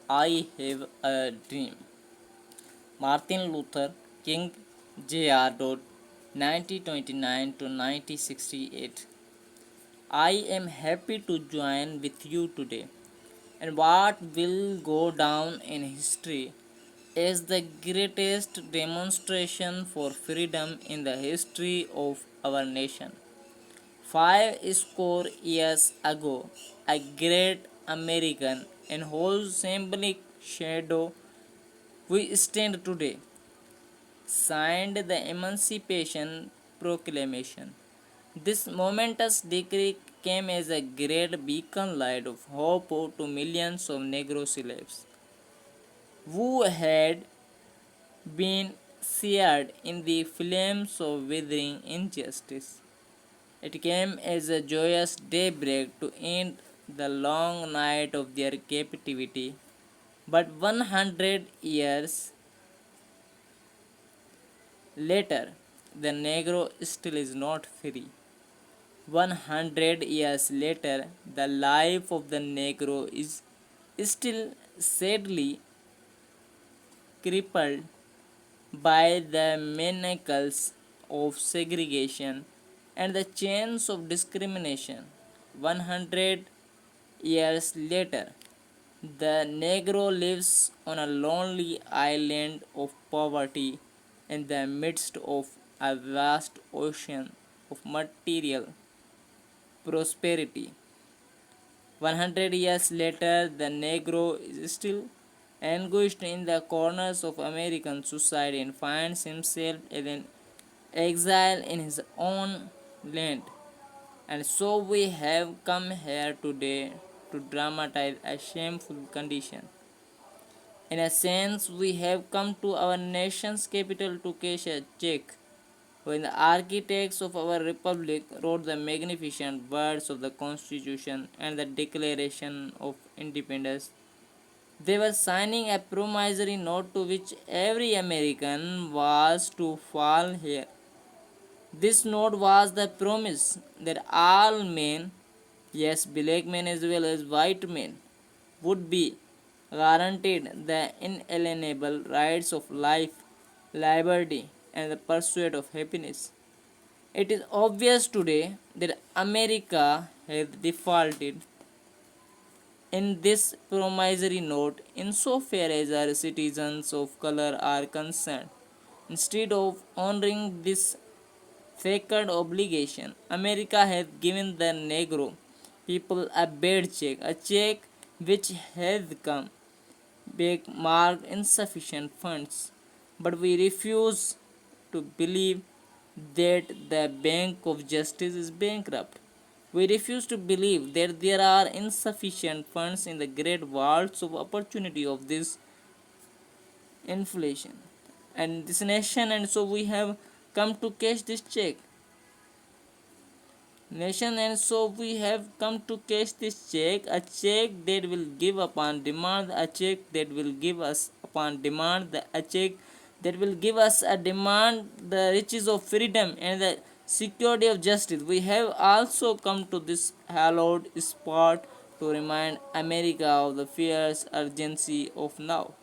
I have a dream. Martin Luther King Jr. 1929 to 1968. I am happy to join with you today, and what will go down in history is the greatest demonstration for freedom in the history of our nation. 50 years ago, a great American in whose symbolic shadow we stand today signed the Emancipation Proclamation. This momentous decree came as a great beacon light of hope to millions of Negro slaves who had been seared in the flames of withering injustice. It came as a joyous daybreak to end the long night of their captivity. But 100 years later, the Negro still is not free. 100 years later, the life of the Negro is still sadly crippled by the manacles of segregation and the chains of discrimination. 100 years later, the Negro lives on a lonely island of poverty in the midst of a vast ocean of material prosperity. 100 years later, the Negro is still anguished in the corners of American society and finds himself as an exile in his own land. And so we have come here today to dramatize a shameful condition. In a sense, we have come to our nation's capital to cash a check. When the architects of our republic wrote the magnificent words of the Constitution and the Declaration of Independence, they were signing a promissory note to which every American was to fall here. This note was the promise that all men, yes, black men as well as white men, would be guaranteed the inalienable rights of life, liberty, and the pursuit of happiness. It is obvious today that America has defaulted in this promissory note insofar as our citizens of color are concerned. Instead of honoring this sacred obligation, America has given the Negro people a bad check, a check which has come back marked insufficient funds. But we refuse to believe that the Bank of Justice is bankrupt. We refuse to believe that there are insufficient funds in the great vaults of opportunity of this inflation and this nation, and so we have come to cash this nation, and so we have come to cash this check, a check that will give upon demand, a check that will give us upon demand, a check that will give us a demand the riches of freedom and the security of justice. We have also come to this hallowed spot to remind America of the fierce urgency of now.